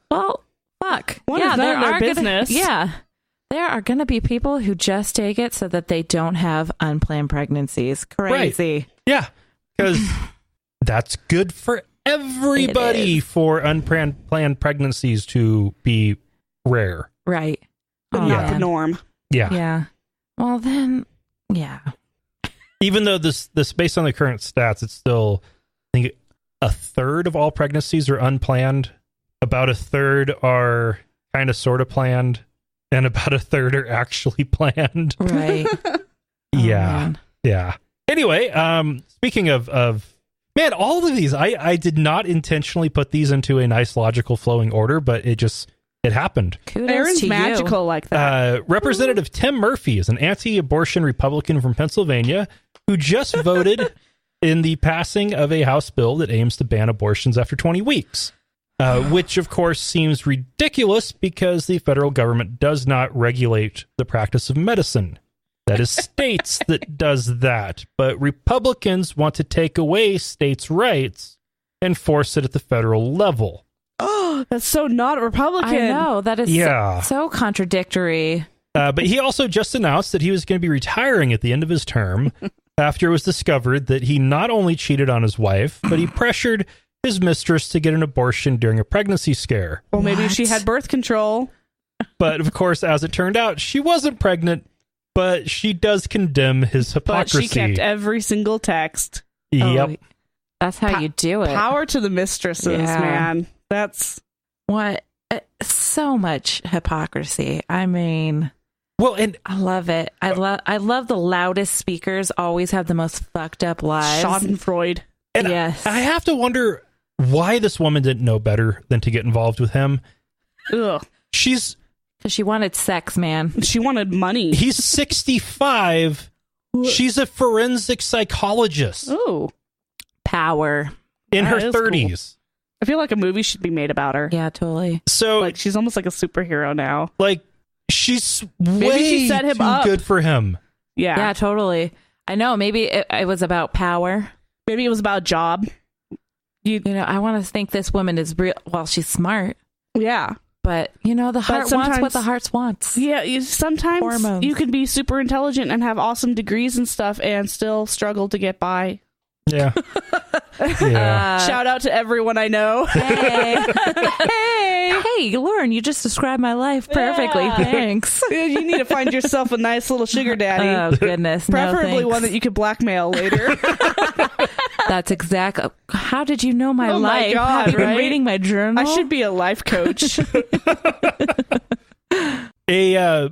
Well, fuck. It's none of their business. There are going to be people who just take it so that they don't have unplanned pregnancies. Crazy. Right. Yeah, because that's good for everybody for unplanned pregnancies to be rare. Right. But not the norm. Yeah. Yeah. Well, then, yeah. Even though this based on the current stats, it's still, I think, a third of all pregnancies are unplanned. About a third are kind of sort of planned, and about a third are actually planned. Right. Yeah. Yeah. Anyway, speaking of man, all of these, I did not intentionally put these into a nice logical flowing order, but it happened. Kudos Erin's to magical you. like that. Representative Tim Murphy is an anti-abortion Republican from Pennsylvania who just voted in the passing of a House bill that aims to ban abortions after 20 weeks, which, of course, seems ridiculous because the federal government does not regulate the practice of medicine. That is states that does that. But Republicans want to take away states' rights and force it at the federal level. Oh, that's so not Republican. I know. That is so contradictory. But he also just announced that he was going to be retiring at the end of his term after it was discovered that he not only cheated on his wife, but he pressured his mistress to get an abortion during a pregnancy scare. Well, maybe she had birth control. But, of course, as it turned out, she wasn't pregnant, but she does condemn his hypocrisy. But she kept every single text. Yep. That's how you do it. Power to the mistresses, man. That's... What? so much hypocrisy. I mean, well, and I love it. I love the loudest speakers always have the most fucked up lives. Schadenfreude. and Yes. I have to wonder why this woman didn't know better than to get involved with him. Ugh. She's Because she wanted sex, man. She wanted money. he's 65. She's a forensic psychologist Oh, Power. in that her is cool. 30s. I feel like a movie should be made about her. Yeah, totally. So Like she's almost like a superhero now. like she's way she set him too up. good for him. Yeah. Yeah, totally. I know. Maybe it was about power. Maybe it was about a job. You know, I want to think this woman is real. Well, she's smart, Yeah. but you know, the heart wants what sometimes- the heart wants. Yeah. Sometimes Hormones. you can be super intelligent and have awesome degrees and stuff and still struggle to get by. Yeah. Yeah. Shout out to everyone I know. Hey. Hey. Hey, Lauren, you just described my life perfectly. Yeah. Thanks. You need to find yourself a nice little sugar daddy. Oh, goodness. Preferably no, one that you could blackmail later. That's exactly. How did you know my Oh my life? God, Have you been right? reading my journal? I should be a life coach. A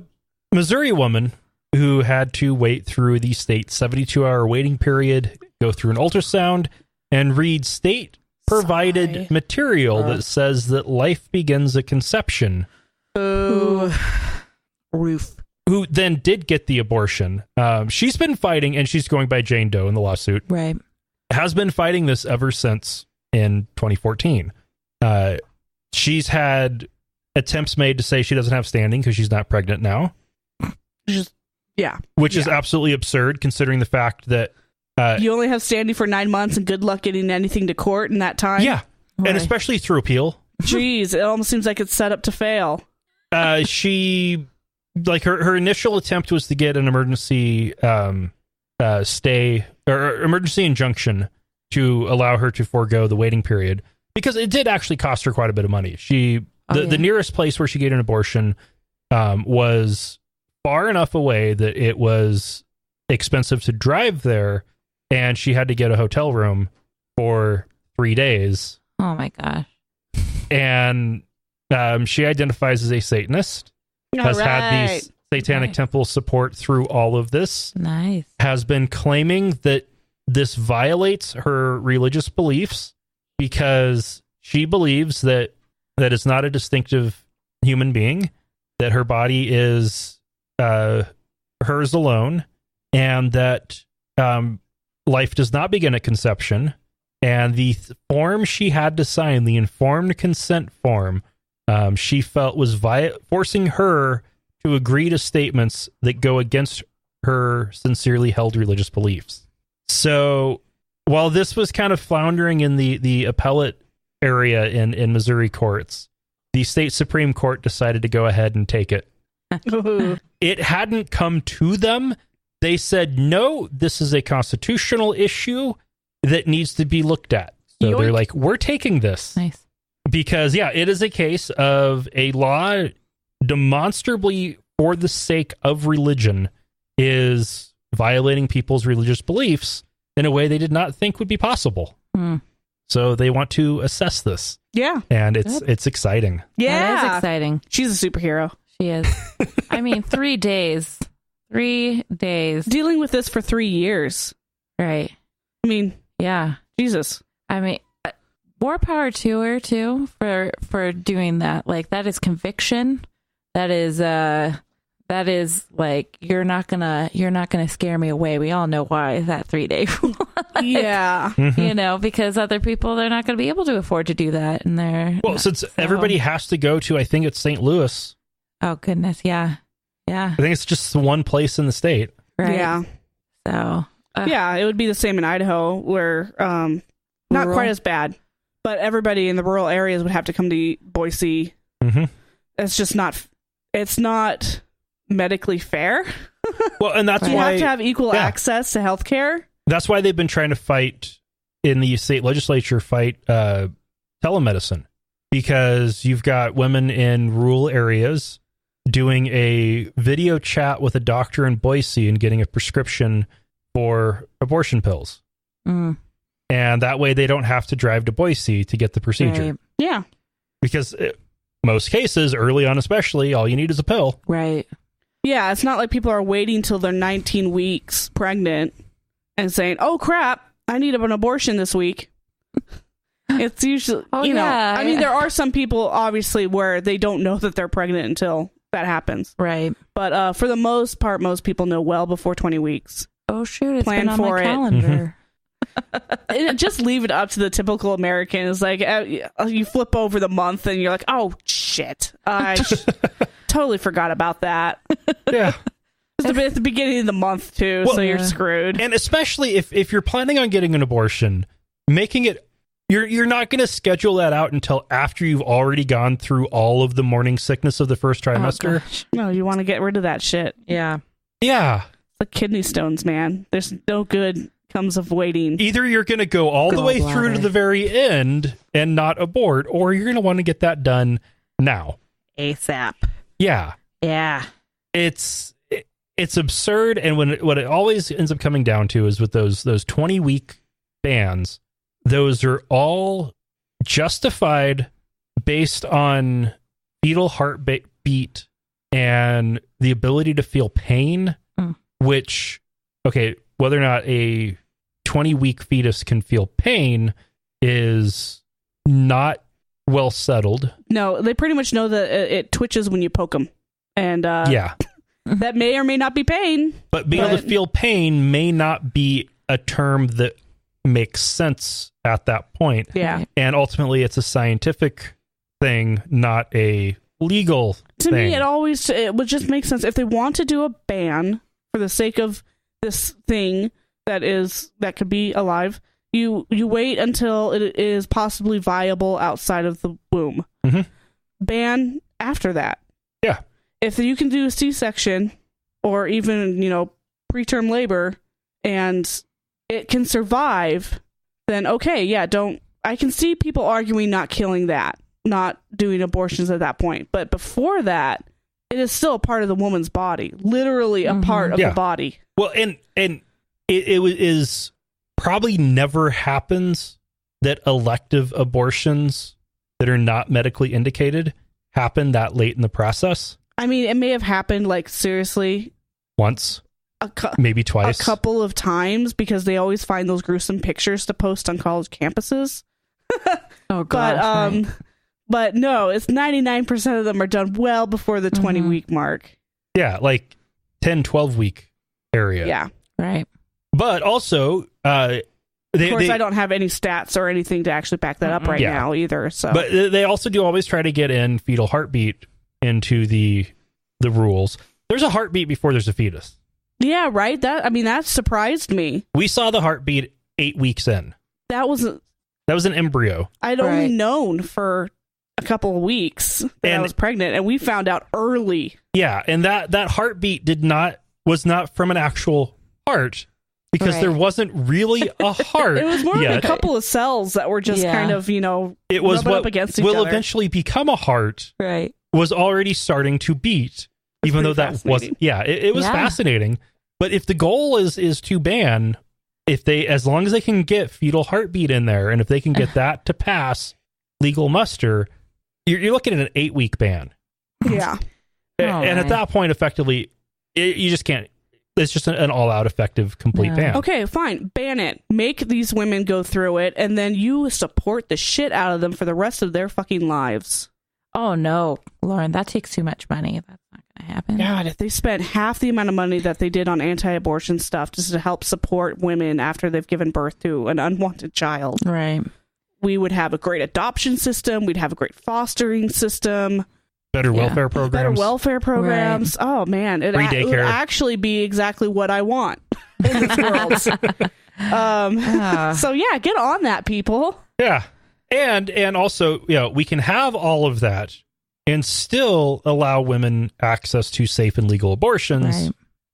Missouri woman who had to wait through the state 72-hour waiting period, go through an ultrasound, and read state-provided Sigh. material that says that life begins at conception, Ooh. Roof. who then did get the abortion. She's been fighting, and she's going by Jane Doe in the lawsuit, Right. has been fighting this ever since in 2014. She's had attempts made to say she doesn't have standing because she's not pregnant now, Just, yeah. which is Yeah. absolutely absurd considering the fact that You only have standing for 9 months and good luck getting anything to court in that time. yeah, Right. and especially through appeal. Jeez, it almost seems like it's set up to fail. She like her initial attempt was to get an emergency stay or emergency injunction to allow her to forego the waiting period because it did actually cost her quite a bit of money. The nearest place where she got an abortion was far enough away that it was expensive to drive there, and she had to get a hotel room for 3 days. Oh my gosh. And she identifies as a Satanist, has had these satanic Right. temple support through all of this, Nice. has been claiming that this violates her religious beliefs because she believes that it's not a distinctive human being, that her body is hers alone, and that life does not begin at conception. And the form she had to sign, the informed consent form, she felt was forcing her to agree to statements that go against her sincerely held religious beliefs. So while this was kind of floundering in the appellate area in Missouri courts, the state Supreme Court decided to go ahead and take it. Ooh. It hadn't come to them. They said, no, this is a constitutional issue that needs to be looked at. So they're Yoink. like, we're taking this. Nice. Because, yeah, it is a case of a law demonstrably for the sake of religion is violating people's religious beliefs in a way they did not think would be possible. Hmm. So they want to assess this, Yeah. and it's exciting. Yeah. That is exciting. She's a superhero. She is. I mean, 3 days. 3 days. Dealing with this for 3 years. Right. I mean, Yeah. Jesus. I mean, more power to her too for doing that. Like that is conviction. That is like you're not gonna scare me away. We all know why that 3-day rule. Yeah. You know, because other people they're not going to be able to afford to do that, and they're Well, since everybody has to go to, I think it's St. Louis. oh goodness, yeah, I think it's just the one place in the state. right, Yeah. So Yeah. It would be the same in Idaho where not Rural. quite as bad, but everybody in the rural areas would have to come to Boise. Mm-hmm. It's just it's not medically fair. Well, and that's You why have to have equal yeah. access to healthcare. That's why they've been trying to fight in the state legislature, telemedicine, because you've got women in rural areas doing a video chat with a doctor in Boise and getting a prescription for abortion pills. mm, And that way they don't have to drive to Boise to get the procedure. right. Yeah. Because most cases, early on especially, all you need is a pill. Right. Yeah, it's not like people are waiting till they're 19 weeks pregnant and saying, "Oh crap, I need an abortion this week." It's usually, I mean, there are some people obviously where they don't know that they're pregnant until that happens. Right. But for the most part, most people know well before 20 weeks. Oh shoot, it's Plan been on for my it. calendar. Just leave it up to the typical American. It's like you flip over the month and you're like, "Oh shit, I totally forgot about that." Yeah. It's at the beginning of the month too, so you're screwed. And especially if you're planning on getting an abortion, making it, you're not going to schedule that out until after you've already gone through all of the morning sickness of the first trimester. No, you want to get rid of that shit. Yeah. Yeah. The kidney stones, man. There's no good comes of waiting. Either you're going to go all the way through to the very end and not abort, or you're going to want to get that done now. ASAP. Yeah. Yeah. It's absurd. And what it always ends up coming down to is with those 20-week bans, those are all justified based on fetal heartbeat and the ability to feel pain, which, okay, whether or not a 20-week fetus can feel pain is not well settled. No, they pretty much know that it twitches when you poke them. And yeah, that may or may not be pain. But being able to feel pain may not be a term that makes sense at that point. Yeah. And ultimately, it's a scientific thing, not a legal to thing. me, it would just make sense if they want to do a ban for the sake of this thing that could be alive. You wait until it is possibly viable outside of the womb. Mm-hmm. Ban after that. Yeah. If you can do a C-section or even, preterm labor and it can survive, then okay, yeah, I can see people arguing not killing that, not doing abortions at that point. But before that, it is still a part of the woman's body, literally a part of the body. Well, and it is probably never happens that elective abortions that are not medically indicated happen that late in the process. I mean, it may have happened, like, seriously, once, maybe twice, a couple of times, because they always find those gruesome pictures to post on college campuses. Oh god! But no, it's 99% of them are done well before the 20-week mark. Yeah, like 10, 12-week area. Yeah, right. But also, of course, I don't have any stats or anything to actually back that up right now either. So, but they also do always try to get in fetal heartbeat into the rules. There's a heartbeat before there's a fetus. Yeah, right. That surprised me. We saw the heartbeat 8 weeks in. That was an embryo. I'd only known for a couple of weeks that I was pregnant, and we found out early. Yeah, and that heartbeat was not from an actual heart, because there wasn't really a heart. It was more like a couple of cells that were just kind of, it was what up against each will other. eventually become a heart. Right. Was already starting to beat, even though that wasn't. Yeah, it was fascinating. But if the goal is to ban, as long as they can get fetal heartbeat in there, and if they can get that to pass legal muster, you're looking at an 8-week ban. Yeah. And at that point, effectively, you just can't. It's just an all-out effective, complete ban. Okay, fine. Ban it. Make these women go through it, and then you support the shit out of them for the rest of their fucking lives. Oh, no, Lauren, that takes too much money. That's not going to happen. God, if they spent half the amount of money that they did on anti-abortion stuff just to help support women after they've given birth to an unwanted child, right, we would have a great adoption system. We'd have a great fostering system. Better welfare programs. Better welfare programs. Right. Oh, man. It would actually be exactly what I want in this world. So, yeah, get on that, people. Yeah. And also, we can have all of that and still allow women access to safe and legal abortions.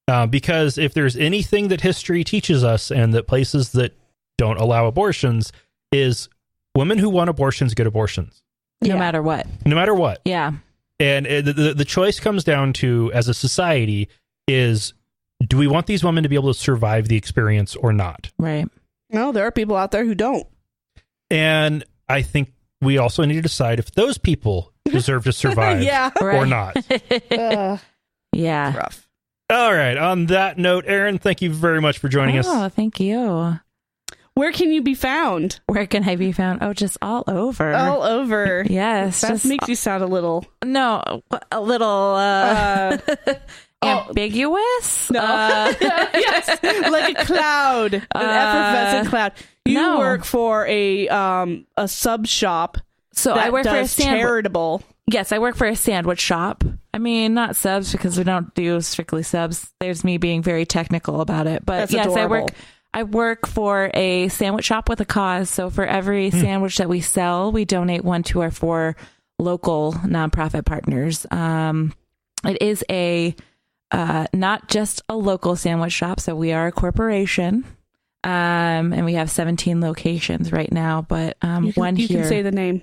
Right. Because if there's anything that history teaches us, and that places that don't allow abortions, is women who want abortions get abortions. No matter what. No matter what. Yeah. And the choice comes down to, as a society, is do we want these women to be able to survive the experience or not? Right. No, there are people out there who don't. And I think we also need to decide if those people deserve to survive Yeah. or Right. not. Yeah. Rough. All right. On that note, Erin, thank you very much for joining us. Oh, thank you. Where can you be found? Where can I be found? Oh, just all over. All over. Yes. That just makes you sound a little... no, a little ambiguous. No. Yes, like a cloud, an effervescent cloud. You no. work for a sub shop. So that I work for a does sandwich. charitable. Yes, I work for a sandwich shop. I mean, not subs because we don't do strictly subs. There's me being very technical about it, but That's yes, adorable. I work for a sandwich shop with a cause. So for every sandwich that we sell, we donate one to our 4 local nonprofit partners. It is a not just a local sandwich shop. So we are a corporation, and we have 17 locations right now. But You can say the name.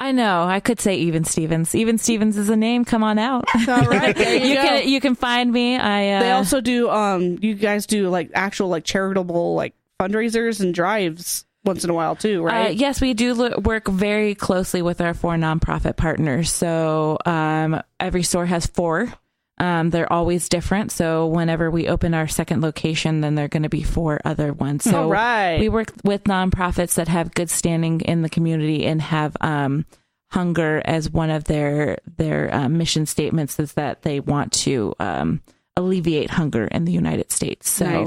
I know. I could say Even Stevens. Even Stevens is a name. Come on out. All right, there you go. You can find me. They also do. You guys do like actual like charitable like fundraisers and drives once in a while too, right? Yes, we do work very closely with our 4 nonprofit partners. So every store has 4. They're always different. So whenever we open our second location, then there are going to be 4 other ones. So All right. we work with nonprofits that have good standing in the community and have hunger as one of their mission statements, is that they want to alleviate hunger in the United States. So,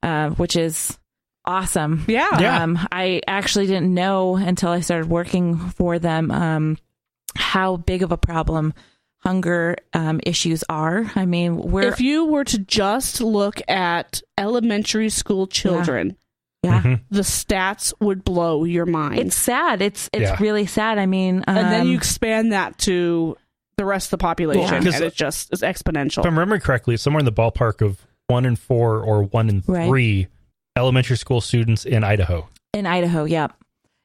Nice. Which is awesome. Yeah. I actually didn't know until I started working for them how big of a problem hunger issues are. I mean, If you were to just look at elementary school children, the stats would blow your mind. It's sad. It's really sad. I mean, and then you expand that to the rest of the population, Yeah. and it's exponential. If I'm remembering correctly, it's somewhere in the ballpark of 1 in 4 or 1 in 3 elementary school students in Idaho. In Idaho, yep.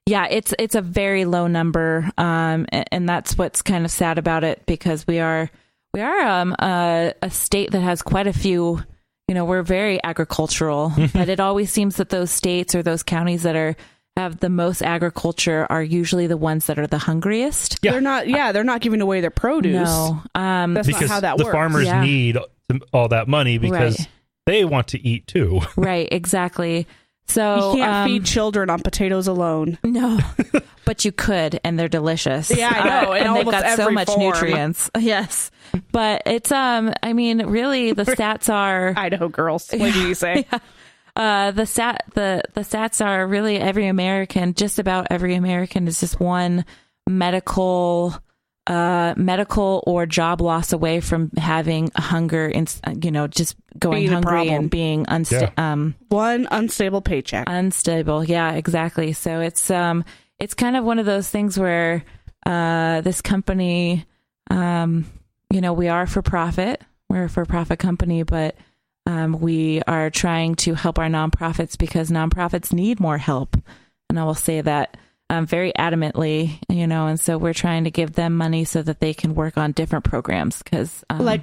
Yeah, it's a very low number, and that's what's kind of sad about it, because we are a state that has quite a few. You know, we're very agricultural, but it always seems that those states or those counties that have the most agriculture are usually the ones that are the hungriest. Yeah. They're not giving away their produce. No, That's because not how that the works. farmers need all that money because they want to eat too. Right, exactly. So you can't feed children on potatoes alone. No, but you could, and they're delicious. Yeah, I know. In and they've almost got so every much form. nutrients. Yes, but it's I mean, really, the stats are Idaho girls. What do you say? the stats are really every American, just about every American, is just one medical or job loss away from having hunger and, just going Being a hungry problem. and being One unstable paycheck. unstable. Yeah, exactly. So it's kind of one of those things where this company, we are for profit. We're a for-profit company, but we are trying to help our nonprofits because nonprofits need more help. And I will say that very adamantly, and so we're trying to give them money so that they can work on different programs. Because like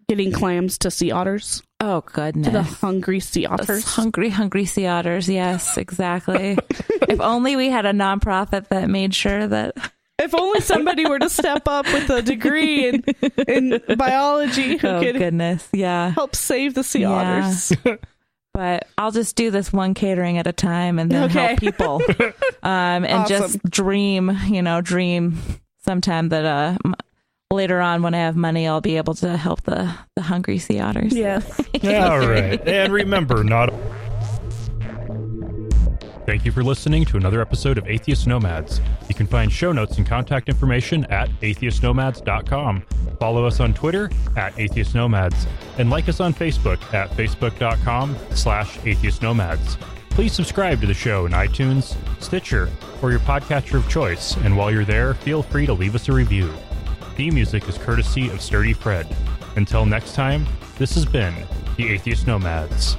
getting clams to sea otters. Oh, goodness. To the hungry sea otters. Those hungry sea otters. Yes, exactly. If only we had a nonprofit that made sure that... If only somebody were to step up with a degree in biology who could goodness. Yeah. help save the sea otters. But I'll just do this one catering at a time and then help people. And Awesome. just dream sometime that later on when I have money, I'll be able to help the hungry sea otters. Yeah. All right. And remember, Thank you for listening to another episode of Atheist Nomads. You can find show notes and contact information at atheistnomads.com. Follow us on Twitter at Atheist Nomads, and like us on Facebook at facebook.com/Atheist Nomads. Please subscribe to the show in iTunes, Stitcher, or your podcatcher of choice, and while you're there, feel free to leave us a review. Theme music is courtesy of Sturdy Fred. Until next time, this has been the Atheist Nomads.